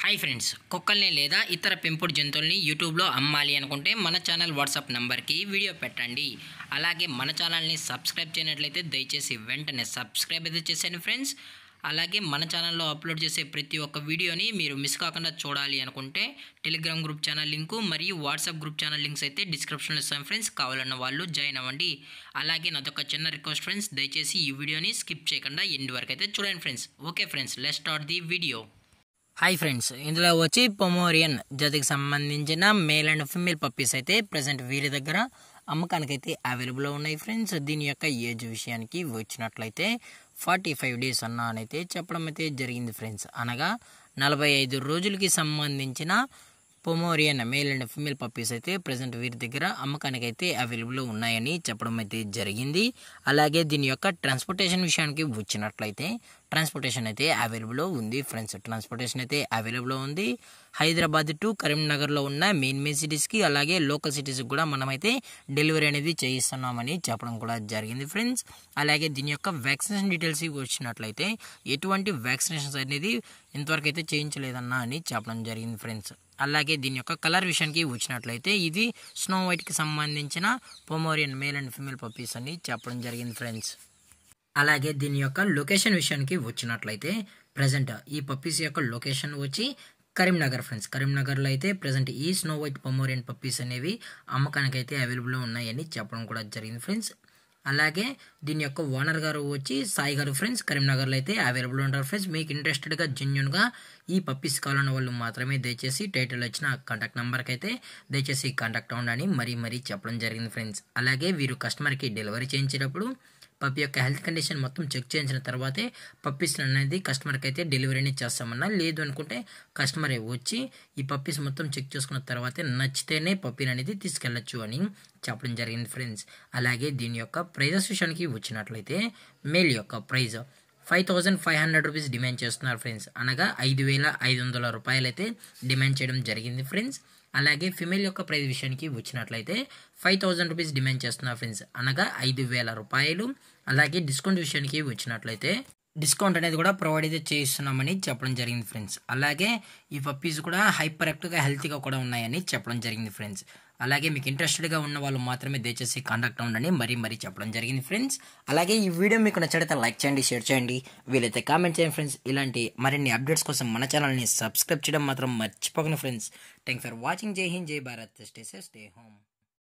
Hi friends, కుక్కల్ని లేదా ఇతర పెంపుడు జంతువుల్ని యూట్యూబ్లో అమ్మాలి అనుకుంటే మన ఛానల్ వాట్సాప్ నెంబర్కి వీడియో పెట్టండి. అలాగే మన ఛానల్ని సబ్స్క్రైబ్ చేయనట్లయితే దయచేసి వెంటనే సబ్స్క్రైబ్ అయితే చేసేయండి ఫ్రెండ్స్. అలాగే మన ఛానల్లో అప్లోడ్ చేసే ప్రతి ఒక్క వీడియోని మీరు మిస్ కాకుండా చూడాలి అనుకుంటే టెలిగ్రామ్ గ్రూప్ ఛానల్ లింకు మరియు వాట్సాప్ గ్రూప్ ఛానల్ లింక్స్ అయితే డిస్క్రిప్షన్లో ఇస్తాను ఫ్రెండ్స్. కావాలన్న వాళ్ళు జాయిన్ అవ్వండి. అలాగే నాదొక చిన్న రిక్వెస్ట్ ఫ్రెండ్స్, దయచేసి ఈ వీడియోని స్కిప్ చేయకుండా ఎండ్ వరకు అయితే చూడండి friends. Okay friends, let's start the video. Hi friends, ఇందులో వచ్చి పొమోరియన్ జాతికి సంబంధించిన మేల్ అండ్ ఫిమేల్ పప్పీస్ అయితే ప్రజెంట్ వీరి దగ్గర అమ్మకానికైతే అవైలబుల్లో ఉన్నాయి ఫ్రెండ్స్. దీని యొక్క ఏజ్ విషయానికి వచ్చినట్లయితే 45 డేస్ అనైతే చెప్పడం అయితే జరిగింది ఫ్రెండ్స్. అనగా 45 రోజులకి సంబంధించిన Pomeranian male and female puppies అయితే ప్రజెంట్ వీరి దగ్గర అమ్మకానికైతే అవైలబుల్లో ఉన్నాయని చెప్పడం అయితే జరిగింది. అలాగే దీని యొక్క ట్రాన్స్పోర్టేషన్ విషయానికి వచ్చినట్లయితే ట్రాన్స్పోర్టేషన్ అయితే అవైలబుల్లో ఉంది ఫ్రెండ్స్. ట్రాన్స్పోర్టేషన్ అయితే అవైలబుల్లో ఉంది. హైదరాబాద్ టు కరీంనగర్లో ఉన్న మెయిన్ సిటీస్కి అలాగే లోకల్ సిటీస్కి కూడా మనమైతే డెలివరీ అనేది చేయిస్తున్నామని చెప్పడం కూడా జరిగింది ఫ్రెండ్స్. అలాగే దీని యొక్క వ్యాక్సినేషన్ డీటెయిల్స్ వచ్చినట్లయితే ఎటువంటి వ్యాక్సినేషన్స్ అనేది ఇంతవరకు అయితే చేయించలేదన్నా అని చెప్పడం జరిగింది ఫ్రెండ్స్. అలాగే దీని యొక్క కలర్ విషయానికి వచ్చినట్లయితే ఇది స్నో వైట్కి సంబంధించిన Pomeranian male and female puppies అని చెప్పడం జరిగింది ఫ్రెండ్స్. అలాగే దీని యొక్క లొకేషన్ విషయానికి వచ్చినట్లయితే ప్రజెంట్ ఈ పప్పీస్ యొక్క లొకేషన్ వచ్చి కరీంనగర్ ఫ్రెండ్స్. కరీంనగర్లో అయితే ప్రజెంట్ ఈ స్నో వైట్ పొమోరియన్ పప్పీస్ అనేవి అమ్మకానికి అయితే అవైలబుల్లో ఉన్నాయని చెప్పడం కూడా జరిగింది ఫ్రెండ్స్. అలాగే దీని యొక్క ఓనర్ గారు వచ్చి సాయి గారు ఫ్రెండ్స్. కరీంనగర్లో అయితే అవైలబుల్ ఉంటారు ఫ్రెండ్స్. మీకు ఇంట్రెస్టెడ్గా జెన్యున్గా ఈ పప్పీస్ కావాలన్న వాళ్ళు మాత్రమే దయచేసి టైటిల్ వచ్చిన కాంటాక్ట్ నెంబర్కి అయితే దయచేసి కాంటాక్ట్ అవ్వండి మరీ చెప్పడం జరిగింది ఫ్రెండ్స్. అలాగే వీరు కస్టమర్కి డెలివరీ చేయించేటప్పుడు పప్పి యొక్క హెల్త్ కండిషన్ మొత్తం చెక్ చేయించిన తర్వాతే పప్పీస్ అనేది కస్టమర్కి అయితే డెలివరీని చేస్తామన్నా. లేదు అనుకుంటే కస్టమరే వచ్చి ఈ పప్పీస్ మొత్తం చెక్ చేసుకున్న తర్వాతే నచ్చితేనే పప్పీని అనేది తీసుకెళ్ళచ్చు అని చెప్పడం జరిగింది ఫ్రెండ్స్. అలాగే దీని యొక్క ప్రైజెస్ విషయానికి వచ్చినట్లయితే మేల్ యొక్క ప్రైజ్ 5500 రూపీస్ డిమాండ్ చేస్తున్నారు ఫ్రెండ్స్. అనగా 5500 రూపాయలు అయితే డిమాండ్ చేయడం జరిగింది ఫ్రెండ్స్. అలాగే ఫిమేల్ యొక్క ప్రైజ్ విషయానికి వచ్చినట్లయితే 5000 రూపీస్ డిమాండ్ చేస్తున్నారు ఫ్రెండ్స్. అనగా 5000 రూపాయలు. అలాగే డిస్కౌంట్ విషయానికి వచ్చినట్లయితే డిస్కౌంట్ అనేది కూడా ప్రొవైడ్ అయితే చేస్తున్నామని చెప్పడం జరిగింది ఫ్రెండ్స్. అలాగే ఈ పప్పీస్ కూడా హైపర్ యాక్టివ్గా హెల్తీగా కూడా ఉన్నాయని చెప్పడం జరిగింది ఫ్రెండ్స్. అలాగే మీకు ఇంట్రెస్టెడ్గా ఉన్న వాళ్ళు మాత్రమే దయచేసి కాంటాక్ట్ అవ్వండి మరీ చెప్పడం జరిగింది ఫ్రెండ్స్. అలాగే ఈ వీడియో మీకు నచ్చితే లైక్ చేయండి, షేర్ చేయండి, వీలైతే కామెంట్ చేయండి ఫ్రెండ్స్. ఇలాంటి మరిన్ని అప్డేట్స్ కోసం మన ఛానల్ని సబ్స్క్రైబ్ చేయడం మాత్రం మర్చిపోకండి ఫ్రెండ్స్. Thanks for watching. జై హింద్, జై Bharat, stay safe, stay home.